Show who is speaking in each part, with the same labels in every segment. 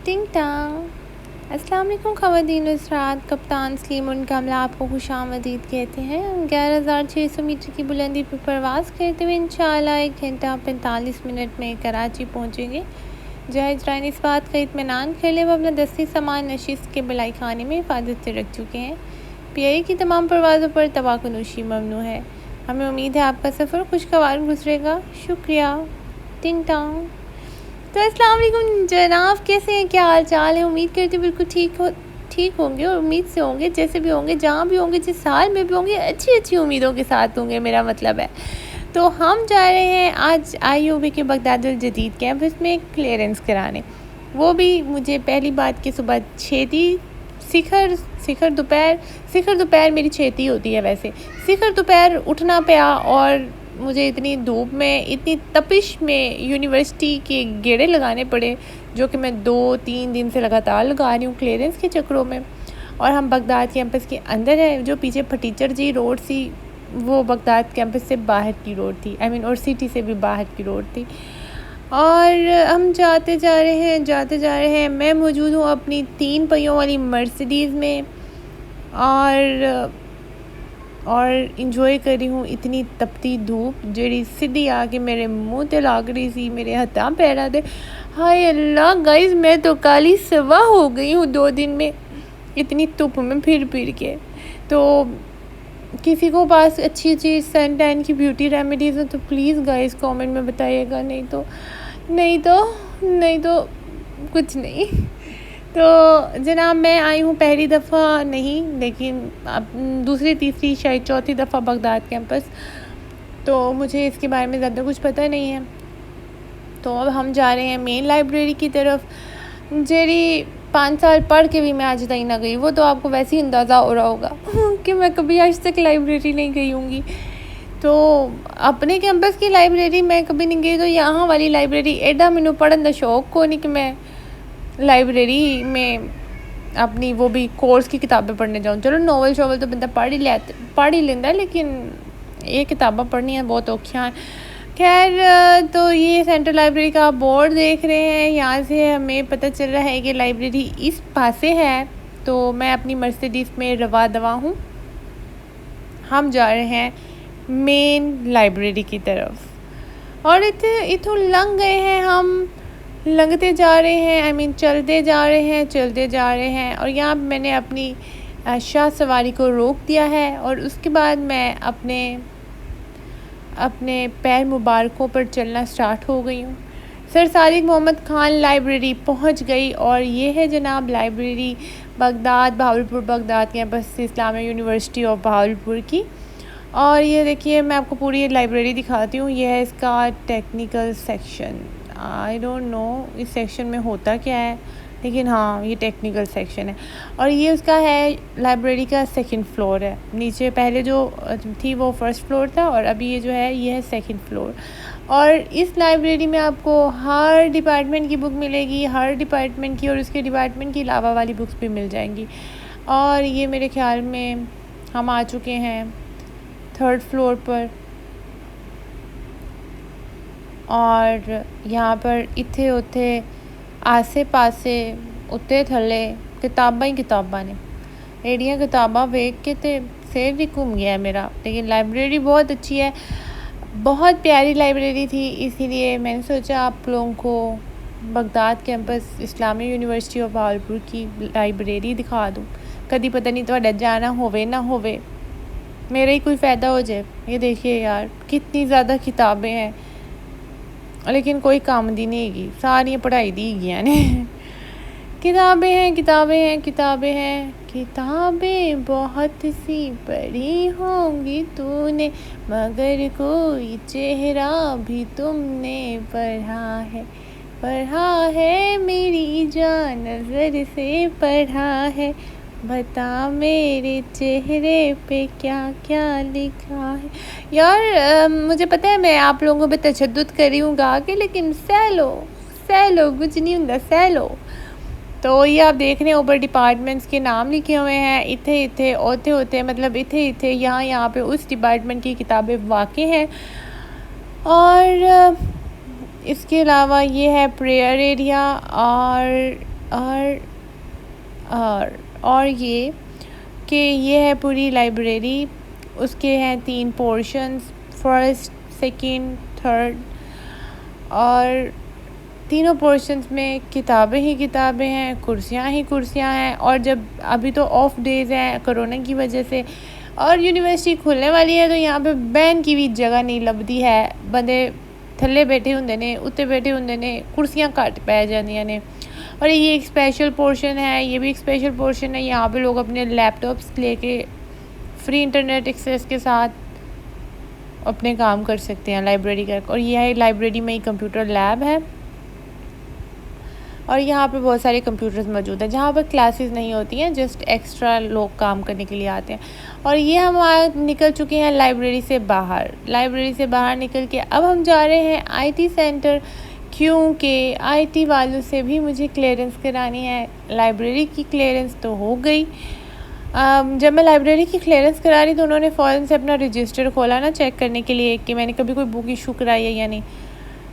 Speaker 1: टिंग टांग। अस्सलाम वालेकुम ख़वातीन हज़रात, कप्तान सलीम उन कामला आपको खुशामदीद कहते हैं। 11,600 मीटर की बुलंदी पर परवाज़ करते हुए इंशाअल्लाह 1 घंटा 45 मिनट में कराची पहुँचेंगे। जहाँ इजराइन इस बात का इत्मीनान कर ले वो अपना दस्ती सामान नशिस्त के बलाई खाने में हिफाजत से रख चुके हैं। PIA की तमाम परवाज़ों पर तबाकनोशी ममनू है। हमें उम्मीद है आपका सफ़र खुशगवार गुजरेगा। शुक्रिया। टिंग टांग। तो अस्सलाम वालेकुम जनाब, कैसे हैं, क्या हाल चाल है? उम्मीद करती हूँ बिल्कुल ठीक होंगे और उम्मीद से होंगे, जैसे भी होंगे, जहाँ भी होंगे, जिस हाल में भी होंगे, अच्छी उम्मीदों के साथ होंगे, मेरा मतलब है। तो हम जा रहे हैं आज IOB के बगदादुल जदीद कैंपस में क्लियरेंस कराने। वो भी मुझे पहली बात कि सुबह छेती शिखर दोपहर मेरी छेती होती है। वैसे शिखर दोपहर उठना पड़ा और मुझे इतनी धूप में, इतनी तपिश में यूनिवर्सिटी के गेड़े लगाने पड़े, जो कि मैं 2-3 दिन से लगातार लगा रही हूँ क्लियरेंस के चक्करों में। और हम बगदाद कैंपस के अंदर है। जो पीछे फटीचर जी रोड थी वो बगदाद कैंपस से बाहर की रोड थी, और सिटी से भी बाहर की रोड थी। और हम जाते जा रहे हैं। मैं मौजूद हूँ अपनी 3 पहियों वाली मर्सिडीज़ में और इंजॉय कर रही हूँ इतनी तपती धूप जेड़ी सीधी आके मेरे मुंह ते लग रही सी, मेरे हत्था पैरा दे। हाय अल्लाह गाइस, मैं तो काली सवा हो गई हूँ 2 दिन में इतनी धूप में फिर के। तो किसी को पास अच्छी सन टैन की ब्यूटी रेमेडीज़ हो तो प्लीज़ गाइस कमेंट में बताइएगा, नहीं तो कुछ नहीं। तो जनाब, मैं आई हूँ पहली दफ़ा नहीं, लेकिन अब दूसरी तीसरी शायद चौथी दफ़ा बगदाद कैंपस, तो मुझे इसके बारे में ज़्यादा कुछ पता नहीं है। तो अब हम जा रहे हैं मेन लाइब्रेरी की तरफ, जेरी 5 साल पढ़ के भी मैं आज तक ना गई। वो तो आपको वैसे ही अंदाज़ा हो रहा होगा कि मैं कभी आज तक लाइब्रेरी नहीं गई होंगी। तो अपने कैंपस की लाइब्रेरी मैं कभी नहीं गई, तो यहाँ वाली लाइब्रेरी एडा मैनू पढ़न का शौक को नहीं कि मैं लाइब्रेरी में अपनी वो भी कोर्स की किताबें पढ़ने जाऊँ। चलो नॉवल शोवल तो बंदा पढ़ ही लेंदा, लेकिन ये किताबें पढ़नी है बहुत औखियाँ। खैर, तो ये सेंट्रल लाइब्रेरी का बोर्ड देख रहे हैं, यहाँ से हमें पता चल रहा है कि लाइब्रेरी इस पासे है। तो मैं अपनी मर्सिडीज़ में रवा दवा हूँ। हम जा रहे हैं मेन लाइब्रेरी की तरफ और इथों लंघ गए हैं। हम लंघते जा रहे हैं, चलते जा रहे हैं और यहाँ मैंने अपनी शाह सवारी को रोक दिया है और उसके बाद मैं अपने पैर मुबारकों पर चलना स्टार्ट हो गई हूँ। सर सादिक मोहम्मद खान लाइब्रेरी पहुँच गई और ये है जनाब library Bahawalpur Baghdad campus Islamia university of Bahawalpur की। और ये देखिए, मैं आपको पूरी लाइब्रेरी दिखाती हूँ। यह है इसका technical section. I don't know इस सेक्शन में होता क्या है, लेकिन हाँ ये टेक्निकल सेक्शन है। और ये उसका है, लाइब्रेरी का 2nd फ्लोर है। नीचे पहले जो थी वो 1st फ्लोर था और अभी ये जो है ये है 2nd फ्लोर। और इस लाइब्रेरी में आपको हर डिपार्टमेंट की बुक मिलेगी, हर डिपार्टमेंट की और उसके डिपार्टमेंट की अलावा वाली बुक्स भी मिल जाएंगी। और ये मेरे ख्याल में हम आ चुके हैं 3rd फ्लोर पर और यहाँ पर इत्थे उत्थे आसे पासे उत्ते थले किताबां ही किताबां ने। एडियां किताबां वेख के ते सिर ही घूम गया है मेरा। लेकिन लाइब्रेरी बहुत अच्छी है, बहुत प्यारी लाइब्रेरी थी, इसीलिए मैंने सोचा आप लोगों को Baghdad campus Islamia university of Bahawalpur की लाइब्रेरी दिखा दूँ। कभी पता नहीं तुहाडा जाना होवे ना होवे, मेरा ही कोई फ़ायदा हो जाए। ये देखिए यार, कितनी ज़्यादा किताबें हैं, लेकिन कोई काम दी नहीं हैगी, सारियां पढ़ाई दी हैगियां ने। किताबें बहुत सी पढ़ी होंगी तूने, मगर कोई चेहरा भी तुमने पढ़ा है मेरी जान नज़र से पढ़ा है। बता मेरे चेहरे पे क्या क्या लिखा है। यार मुझे पता है मैं आप लोगों पे तशद्दुद कर रही हूँ गा के, लेकिन सह लो कुछ नहीं होता, सह लो। तो ये आप देख रहे हैं ऊपर डिपार्टमेंट्स के नाम लिखे हुए हैं, इथे ओते मतलब इथे यहाँ पे उस डिपार्टमेंट की किताबें वाक़ई हैं। और इसके अलावा ये है प्रेयर एरिया और और और ये कि ये है पूरी लाइब्रेरी। उसके हैं 3 पोर्शंस, फर्स्ट, सेकंड, थर्ड, और तीनों पोर्शंस में किताबें ही किताबें हैं, कुर्सियाँ ही कुर्सियाँ हैं। और जब अभी तो ऑफ डेज़ हैं कोरोना की वजह से और यूनिवर्सिटी खुलने वाली है, तो यहाँ पे बैन की भी जगह नहीं लभदी है। बंदे थल्ले बैठे होंदे ने, उत्ते बैठे होंदे ने, कुर्सियाँ घट पै जांदियां ने। और ये एक स्पेशल पोर्शन है, ये भी एक स्पेशल पोर्शन है। यहाँ पे लोग अपने लैपटॉप्स लेके फ्री इंटरनेट एक्सेस के साथ अपने काम कर सकते हैं लाइब्रेरी का। और यह लाइब्रेरी में ही कंप्यूटर लैब है, और यहाँ पे बहुत सारे कंप्यूटर्स मौजूद हैं जहाँ पर क्लासेस नहीं होती हैं, जस्ट एक्स्ट्रा लोग काम करने के लिए आते हैं। और ये हम निकल चुके हैं लाइब्रेरी से बाहर। लाइब्रेरी से बाहर निकल के अब हम जा रहे हैं आईटी सेंटर, क्योंकि आईटी वालों से भी मुझे क्लियरेंस करानी है। लाइब्रेरी की क्लियरेंस तो हो गई। जब मैं लाइब्रेरी की क्लियरेंस करा रही तो उन्होंने फ़ौरन से अपना रजिस्टर खोला ना चेक करने के लिए कि मैंने कभी कोई बुक इशू कराई है या नहीं।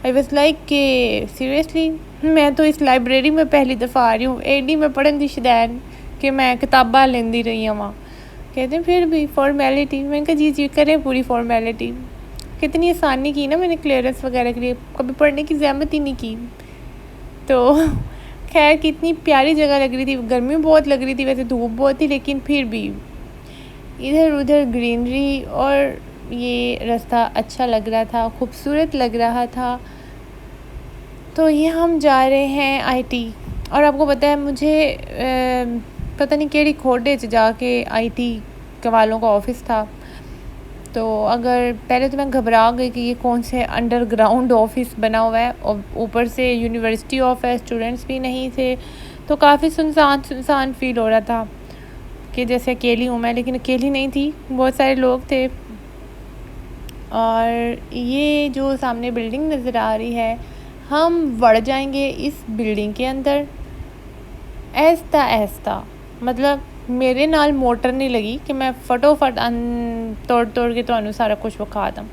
Speaker 1: आई वॉज लाइक कि सीरियसली, मैं तो इस लाइब्रेरी में पहली दफ़ा आ रही हूँ, एडी में पढ़न दी शदैन कि मैं किताबा लेंदी रही हूँ वहाँ। कहते हैं फिर भी फॉर्मेलिटी। मैंने कहा जी करें पूरी फॉर्मेलिटी। कितनी आसानी की ना मैंने क्लियरेंस वगैरह के लिए, कभी पढ़ने की ज़हमत ही नहीं की। तो खैर कितनी प्यारी जगह लग रही थी। गर्मी बहुत लग रही थी, वैसे धूप बहुत थी, लेकिन फिर भी इधर उधर ग्रीनरी और ये रास्ता अच्छा लग रहा था, खूबसूरत लग रहा था। तो ये हम जा रहे हैं आईटी। और आपको पता है मुझे पता नहीं केड़ी खोडे च जाके आईटी के वालों का ऑफिस था। तो अगर पहले तो मैं घबरा गई कि ये कौन से अंडरग्राउंड ऑफिस बना हुआ है, और ऊपर से यूनिवर्सिटी ऑफ है, स्टूडेंट्स भी नहीं थे, तो काफ़ी सुनसान फील हो रहा था कि जैसे अकेली हूँ मैं। लेकिन अकेली नहीं थी, बहुत सारे लोग थे। और ये जो सामने बिल्डिंग नज़र आ रही है, हम बढ़ जाएंगे इस बिल्डिंग के अंदर ऐसा ऐसा, मतलब मेरे नाल मोटर नहीं लगी कि मैं फटोफट तोड़ के तो सारा कुछ विखा दूँ।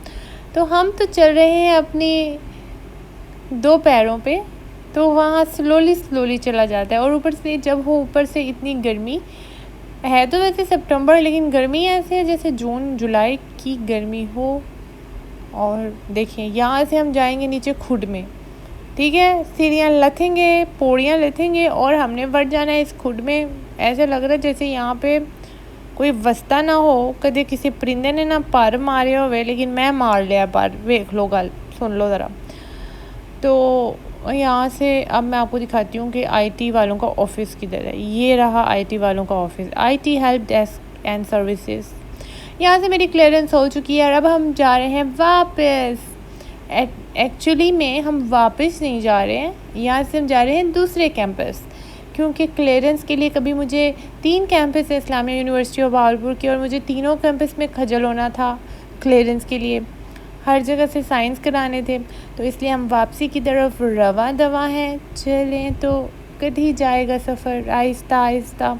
Speaker 1: तो हम तो चल रहे हैं अपनी 2 पैरों पे, तो वहाँ स्लोली चला जाता है। और ऊपर से जब हो ऊपर से इतनी गर्मी है, तो वैसे सितंबर, लेकिन गर्मी ऐसे है जैसे जून जुलाई की गर्मी हो। और देखिए यहाँ से हम जाएंगे नीचे खुड में, ठीक है, सीढ़ियाँ लथेंगे, पौड़ियाँ लथेंगे, और हमने बढ़ जाना है इस खुड में। ऐसे लग रहा है जैसे यहाँ पे कोई वस्ता ना हो, कदे किसी परिंदे ने ना पर मारे होवे, लेकिन मैं मार लिया पर। देख लो, गल सुन लो ज़रा। तो यहाँ से अब मैं आपको दिखाती हूँ कि आईटी वालों का ऑफिस किधर है। ये रहा आईटी वालों का office, IT help desk and services. यहाँ से मेरी क्लियरेंस हो चुकी है और अब हम जा रहे हैं वापस। एक्चुअली में हम वापस नहीं जा रहे हैं, यहाँ से हम जा रहे हैं दूसरे कैंपस, क्योंकि क्लियरेंस के लिए कभी मुझे 3 कैंपस है इस्लामिया यूनिवर्सिटी ऑफ भावलपुर की, और मुझे तीनों कैंपस में खजल होना था क्लियरेंस के लिए, हर जगह से साइंस कराने थे। तो इसलिए हम वापसी की तरफ रवा दवा हैं। चलें तो कभी जाएगा सफ़र आहिस्ता आहिस्ता।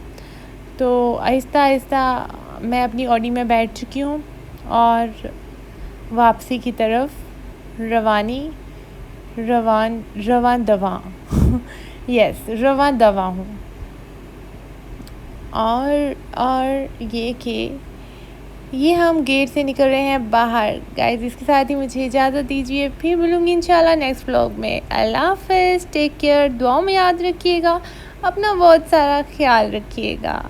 Speaker 1: तो आहिस्ता आहिस्ता मैं अपनी ऑडी में बैठ चुकी हूँ और वापसी की तरफ रवान दवा यस रवान दवा हूँ। और ये कि ये हम गेट से निकल रहे हैं बाहर। गाइस इसके साथ ही मुझे इजाज़त दीजिए, फिर मिलूँगी इंशाल्लाह नेक्स्ट व्लॉग में। अल्लाह हाफ़िज़, टेक केयर, दुआ में याद रखिएगा, अपना बहुत सारा ख्याल रखिएगा।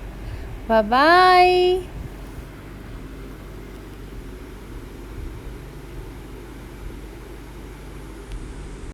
Speaker 1: Bye bye.